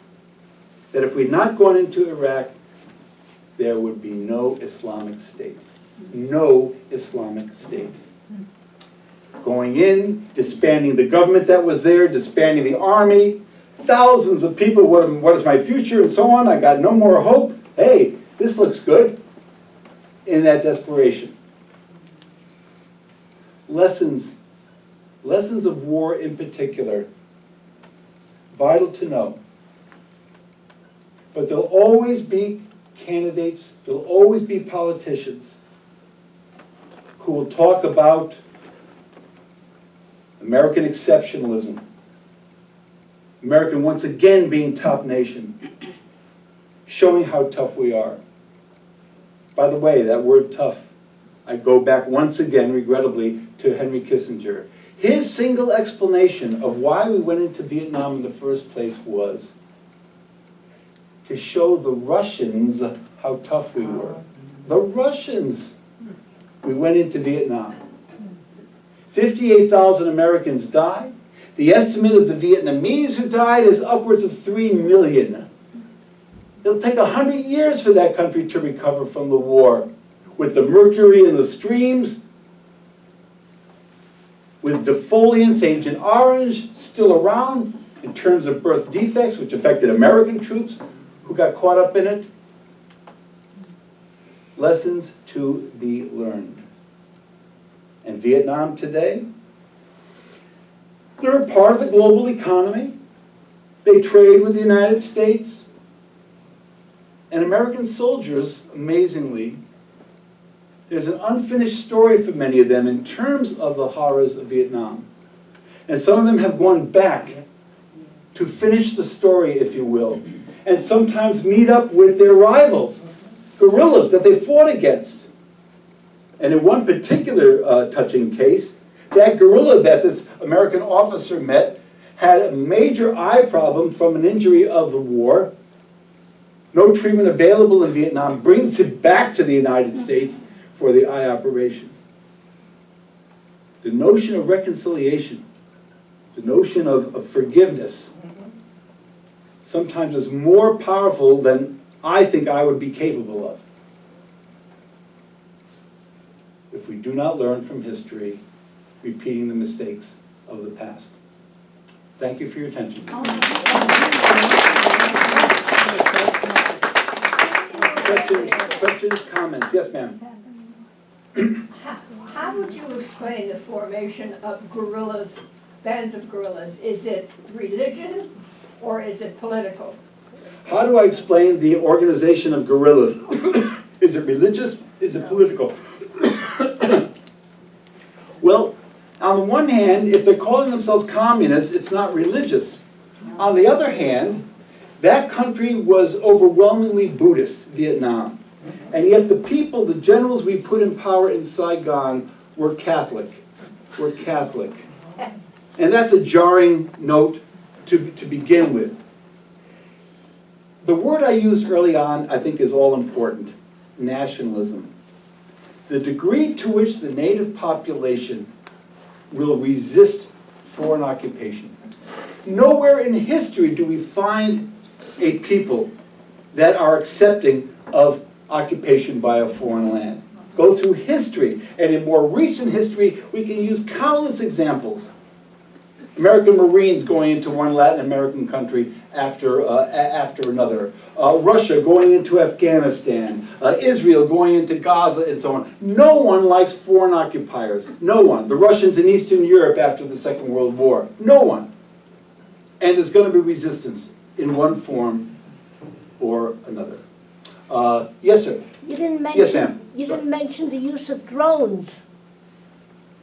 that if we'd not gone into Iraq, there would be no Islamic State. No Islamic State. Going in, disbanding the government that was there, disbanding the army, thousands of people, what is my future, and so on, I got no more hope. Hey, this looks good. In that desperation. Lessons of war in particular, vital to know. But there'll always be candidates, there'll always be politicians who will talk about American exceptionalism, America once again being top nation, showing how tough we are. By the way, that word tough, I go back once again, regrettably, to Henry Kissinger. His single explanation of why we went into Vietnam in the first place was to show the Russians how tough we were. The Russians! We went into Vietnam. 58,000 Americans died. The estimate of the Vietnamese who died is upwards of 3 million. It'll take 100 years for that country to recover from the war. With the mercury in the streams, with defoliants, Agent Orange still around in terms of birth defects, which affected American troops who got caught up in it. Lessons to be learned. And Vietnam today, they're a part of the global economy. They trade with the United States. And American soldiers, amazingly, there's an unfinished story for many of them in terms of the horrors of Vietnam. And some of them have gone back to finish the story, if you will, and sometimes meet up with their rivals, guerrillas that they fought against. And in one particular touching case, that guerrilla that this American officer met had a major eye problem from an injury of the war. No treatment available in Vietnam, brings him back to the United States for the eye operation. the notion of reconciliation, the notion of forgiveness, sometimes is more powerful than I think I would be capable of. If we do not learn from history, repeating the mistakes of the past. Thank you for your attention. Questions, comments? Yes, ma'am. How would you explain the formation of guerrillas, bands of guerrillas? Is it religious or is it political? How do I explain the organization of guerrillas? Is it religious? Is it political? Well, on the one hand, if they're calling themselves communists, it's not religious. On the other hand, that country was overwhelmingly Buddhist, Vietnam. And yet the people, the generals we put in power in Saigon were Catholic. And that's a jarring note to begin with. The word I used early on, I think, is all important: nationalism. The degree to which the native population will resist foreign occupation. Nowhere in history do we find a people that are accepting of occupation by a foreign land. Go through history, and in more recent history, we can use countless examples. American Marines going into one Latin American country after another. Russia going into Afghanistan. Israel going into Gaza, and so on. No one likes foreign occupiers. No one. The Russians in Eastern Europe after the Second World War. No one. And there's going to be resistance in one form or another. Yes, sir. You didn't mention, Yes, ma'am. You didn't mention the use of drones.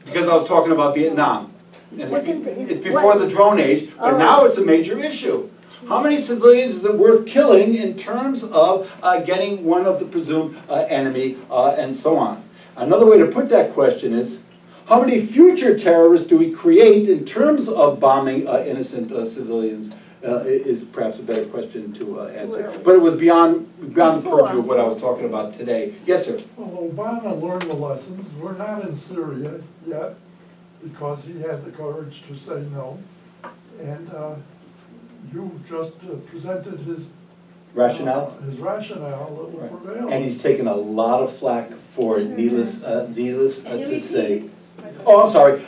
Because I was talking about Vietnam. And What did the- it's before the drone age, but Oh. now it's a major issue. How many civilians is it worth killing in terms of getting one of the presumed enemy and so on? Another way to put that question is, how many future terrorists do we create in terms of bombing innocent civilians is perhaps a better question to answer. But it was beyond the purview of what I was talking about today. Yes, sir. Well, Obama learned the lessons. We're not in Syria yet because he had the courage to say no. And you just presented his Rationale? His rationale that will prevail. And he's taken a lot of flack for it, needless to say. Oh, I'm sorry.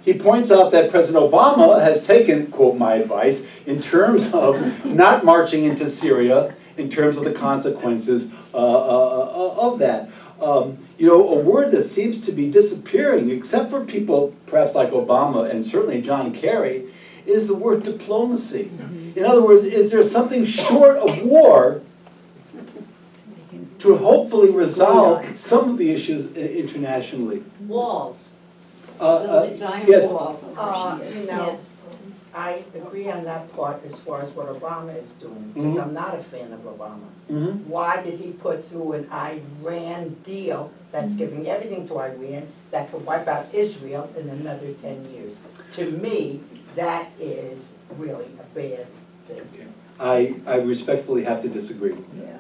He points out that President Obama has taken, quote, my advice, in terms of not marching into Syria, in terms of the consequences of that. You know, a word that seems to be disappearing, except for people perhaps like Obama and certainly John Kerry, is the word diplomacy. In other words, is there something short of war to hopefully resolve some of the issues internationally? Walls. The giant yes. wall. You know, I agree on that part as far as what Obama is doing, because I'm not a fan of Obama. Why did he put through an Iran deal that's giving everything to Iran that could wipe out Israel in another 10 years? To me, that is really a bad thing. I respectfully have to disagree. Yeah.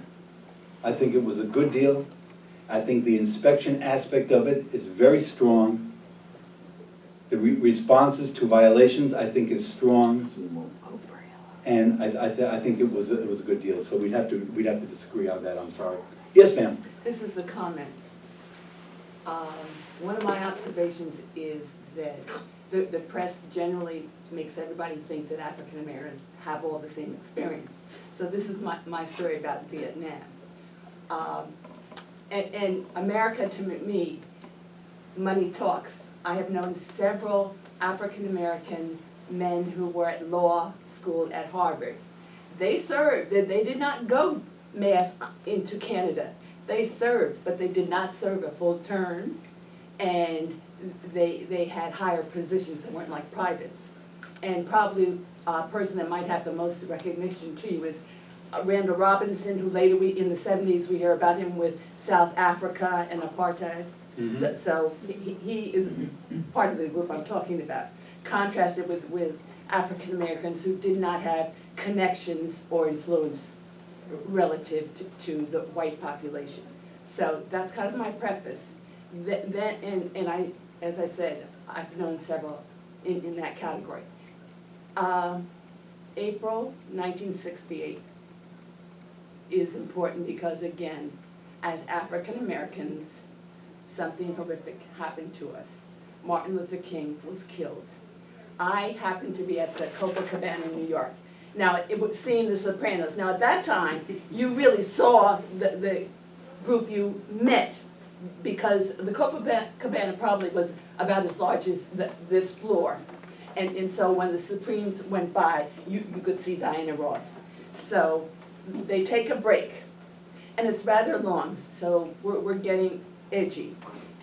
I think it was a good deal. I think the inspection aspect of it is very strong. The responses to violations, I think, is strong. And I think it was a good deal. So we'd have to disagree on that. I'm sorry. Yes, ma'am. This is the comment. One of my observations is that the press generally makes everybody think that African Americans have all the same experience. So this is my story about Vietnam. And America, to me, money talks. I have known several African American men who were at law school at Harvard. They served, they did not go mass into Canada. They served, but they did not serve a full term, and they had higher positions that weren't like privates. And probably a person that might have the most recognition to you is Randall Robinson, who later in the 70s we hear about him with South Africa and apartheid. So he is part of the group I'm talking about, contrasted with African Americans who did not have connections or influence relative to the white population. So that's kind of my preface. And I, as I said, I've known several in that category. April 1968 is important because, again, as African Americans, something horrific happened to us. Martin Luther King was killed. I happened to be at the Copacabana in New York. Now, it was seeing The Sopranos. Now, at that time, you really saw the group you met, because the Copacabana probably was about as large as this floor. And so when the Supremes went by, you could see Diana Ross. So they take a break, and it's rather long, so we're getting edgy.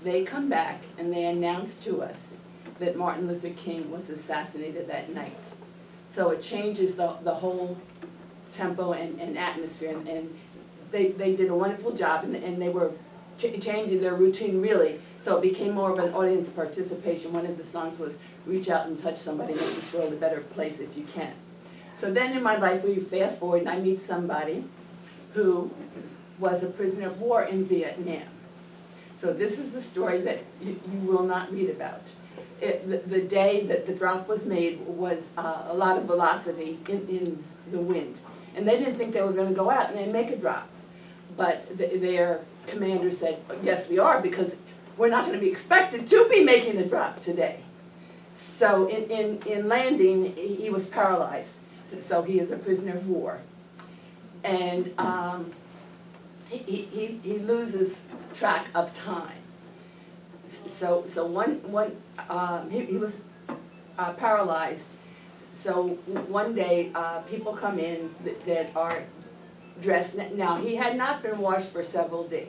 They come back and they announce to us that Martin Luther King was assassinated that night. So it changes the whole tempo and atmosphere, and they did a wonderful job, and they were changing their routine really, so it became more of an audience participation. One of the songs was reach out and touch somebody, make this world a better place if you can. So then in my life, we fast forward and I meet somebody who was a prisoner of war in Vietnam. So this is the story that you will not read about. The day that the drop was made was a lot of velocity in the wind. And they didn't think they were going to go out and then make a drop. But their commander said, yes, we are, because we're not going to be expected to be making a drop today. So in landing, he was paralyzed. So he is a prisoner of war. And he loses track of time. So he was paralyzed. So one day, people come in that are dressed. Now, he had not been washed for several days.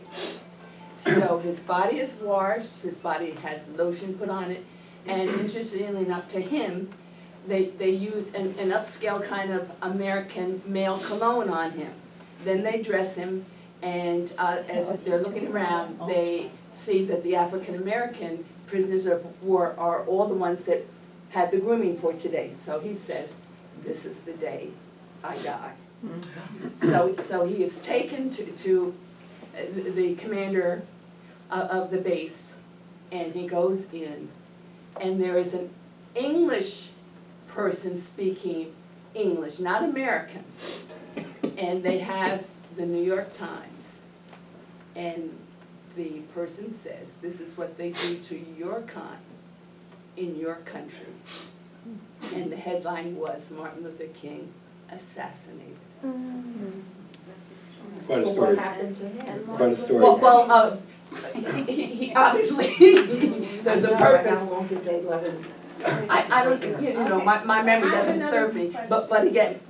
So his body is washed, his body has lotion put on it, and interestingly enough to him, they used an upscale kind of American male cologne on him. Then they dress him, and as they're looking around, they see that the African American prisoners of war are all the ones that had the grooming for today. So he says, this is the day I die. So he is taken to the commander of the base, and he goes in, and there is an English person speaking English, not American, and they have the New York Times, and the person says, this is what they do to your kind in your country. And the headline was, Martin Luther King assassinated. Quite a But story. what happened to him? Quite a story. Well, he obviously, the How purpose, long did they let him? I don't, you know, my memory doesn't serve me, but again,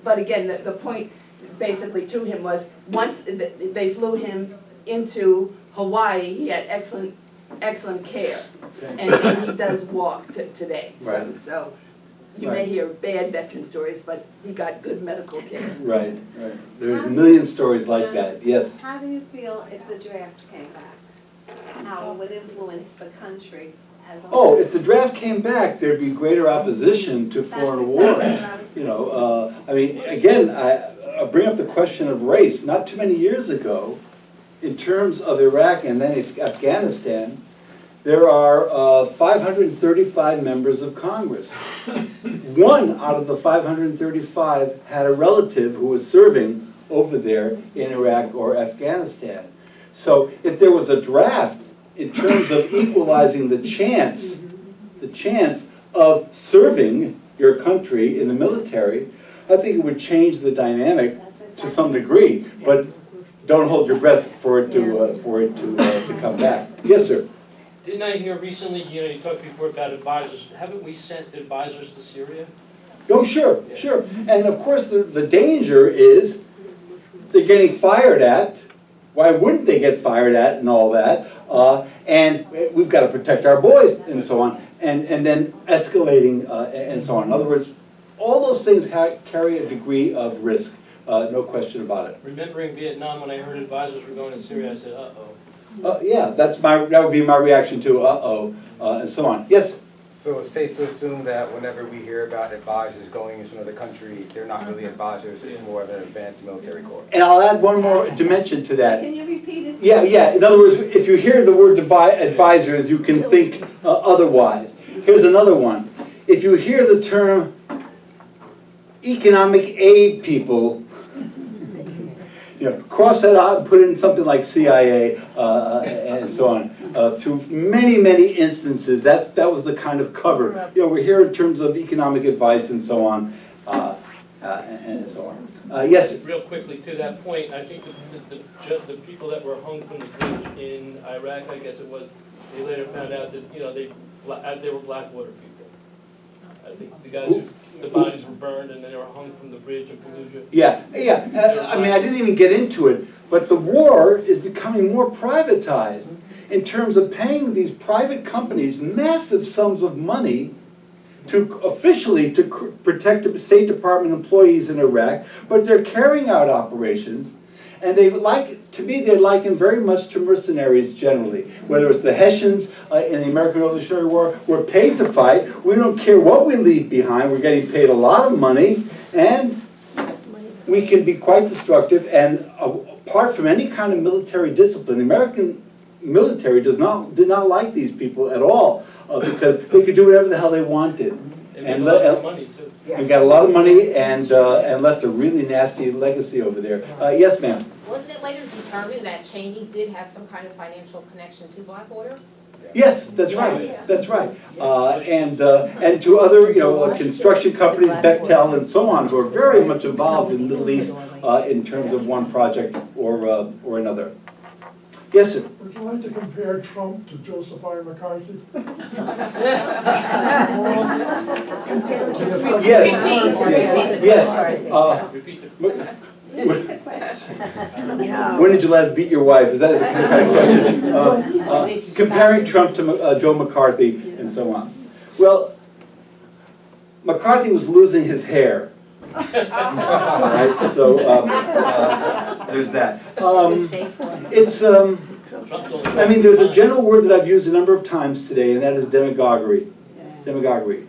the point basically to him was, once they flew him into Hawaii, he had excellent care, and he does walk today. Right. So you may hear bad veteran stories, but he got good medical care. Right. There's a million stories like that, yes. How do you feel if the draft came back? How it would influence the country as a whole? Oh, if the draft came back, there'd be greater opposition to foreign war. You know, I mean, again, I bring up the question of race. Not too many years ago, in terms of Iraq and then Afghanistan, there are 535 members of Congress. One out of the 535 had a relative who was serving over there in Iraq or Afghanistan. So if there was a draft in terms of equalizing the chance of serving your country in the military, I think it would change the dynamic to some degree. But don't hold your breath for it to come back. Yes, sir. Didn't I hear recently, you talked before about advisors, haven't we sent advisors to Syria? Oh, sure. And of course, the danger is they're getting fired at. Why wouldn't they get fired at and all that? And we've got to protect our boys and so on. And then escalating and so on. In other words, all those things carry a degree of risk. No question about it. Remembering Vietnam, when I heard advisors were going to Syria, I said, uh-oh. Yeah, that would be my reaction to uh-oh, and so on. Yes? So it's safe to assume that whenever we hear about advisors going into another country, they're not really advisors, it's more of an advanced military corps. And I'll add one more dimension to that. Can you repeat it? Yeah. In other words, if you hear the word advisors, you can think otherwise. Here's another one. If you hear the term economic aid people, cross that out and put in something like CIA and so on. Through many, many instances, that was the kind of cover. We're here in terms of economic advice and so on, and so on. Yes? Real quickly to that point, I think the people that were hung from the bridge in Iraq, I guess it was, they later found out that, they were Blackwater people. I think the guys the bodies were burned and then they were hung from the bridge in Fallujah. Yeah. I mean, I didn't even get into it, but the war is becoming more privatized in terms of paying these private companies massive sums of money officially to protect the State Department employees in Iraq, but they're carrying out operations, and they're likened very much to mercenaries generally. Whether it's the Hessians in the American Revolutionary War, we're paid to fight. We don't care what we leave behind. We're getting paid a lot of money, and we can be quite destructive. And apart from any kind of military discipline, the American military did not like these people at all because they could do whatever the hell they wanted. They made a lot of money too. And got a lot of money and left a really nasty legacy over there. Yes, ma'am. Wasn't it later determined that Cheney did have some kind of financial connection to Blackwater? Yes, that's right. That's right. And to other, construction companies, Bechtel and so on, who are very much involved in the Middle East in terms of one project or another. Yes, sir. Would you like to compare Trump to Joseph I. McCarthy? Yes. Repeat the When did you last beat your wife? Is that the kind of question? Comparing Trump to Joe McCarthy and so on. Well, McCarthy was losing his hair. Right, so there's that. I mean, there's a general word that I've used a number of times today, and that is demagoguery. Demagoguery.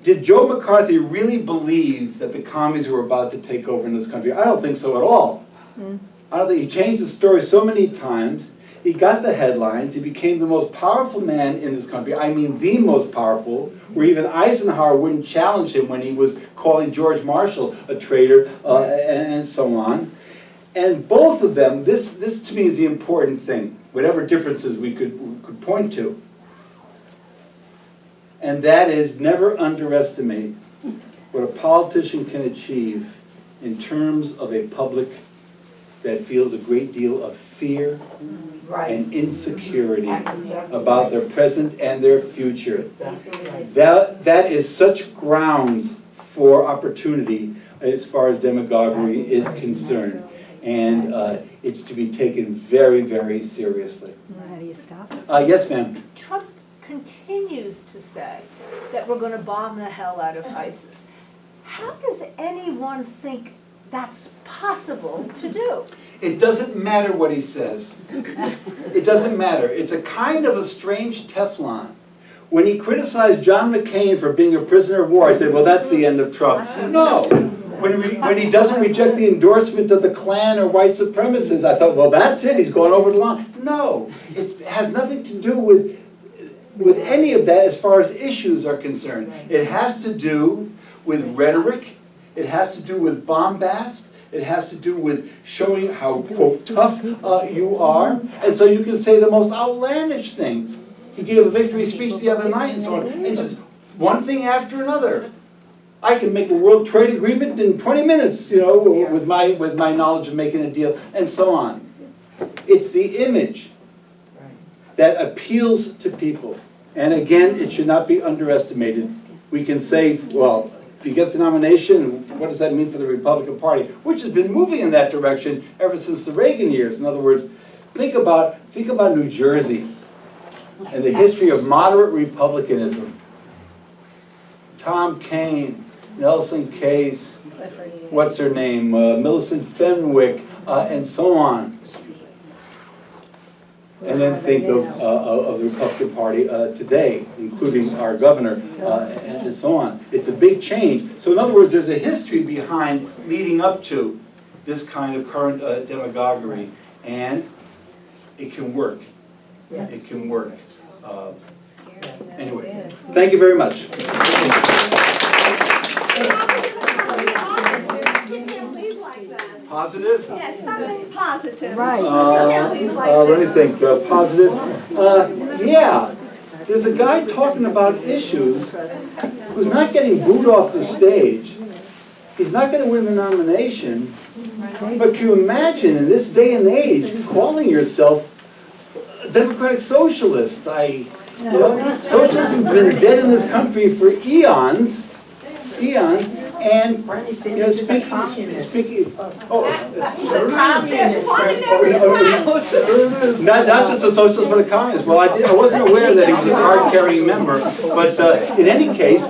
Did Joe McCarthy really believe that the commies were about to take over in this country? I don't think so at all. I don't think he changed the story so many times. He got the headlines. He became the most powerful man in this country. I mean, the most powerful, where even Eisenhower wouldn't challenge him when he was calling George Marshall a traitor and so on. And both of them, this to me is the important thing, whatever differences we could point to. And that is never underestimate what a politician can achieve in terms of a public that feels a great deal of fear and insecurity about their present and their future. That is such grounds for opportunity as far as demagoguery is concerned. And it's to be taken very, very seriously. How do you stop it? Yes, ma'am. Trump continues to say that we're going to bomb the hell out of ISIS. How does anyone think that's possible to do? It doesn't matter what he says. It doesn't matter. It's a kind of a strange Teflon. When he criticized John McCain for being a prisoner of war, I said, well, that's the end of Trump. No. When he doesn't reject the endorsement of the Klan or white supremacists, I thought, well, that's it. He's going over the line. No. It has nothing to do with any of that as far as issues are concerned. It has to do with rhetoric. It has to do with bombast. It has to do with showing how, quote, tough you are. And so you can say the most outlandish things. He gave a victory speech the other night and so on. And just one thing after another. I can make a world trade agreement in 20 minutes, with my knowledge of making a deal, and so on. It's the image that appeals to people. And again, it should not be underestimated. We can say, well, if he gets the nomination, what does that mean for the Republican Party? Which has been moving in that direction ever since the Reagan years. In other words, think about New Jersey and the history of moderate republicanism. Tom Kaine, Nelson Case, what's her name, Millicent Fenwick, and so on. And then think of the Republican Party today, including our governor, and so on. It's a big change. So in other words, there's a history behind leading up to this kind of current demagoguery, and it can work. It can work. Anyway, thank you very much. You can't leave like that. Positive? Yes, something positive. Right. You can't leave like this. Let me think, positive. Yeah, there's a guy talking about issues who's not getting booed off the stage. He's not gonna win the nomination, but can you imagine in this day and age calling yourself a democratic socialist? Socialism's been dead in this country for eons, and, Bernie you know, Sanders is a communist. speaking, He's a communist. Not just a socialist, but a communist. Well, I wasn't aware that he's a card-carrying member, but in any case,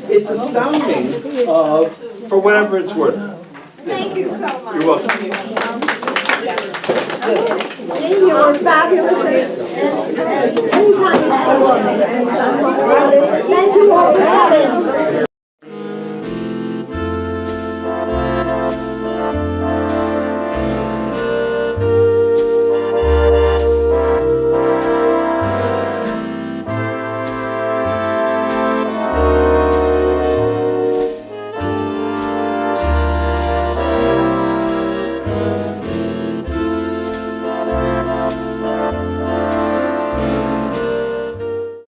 it's astounding for whatever it's worth. Thank you so much. You're welcome. Jean, you were fabulous. And anytime you have a woman, and thank you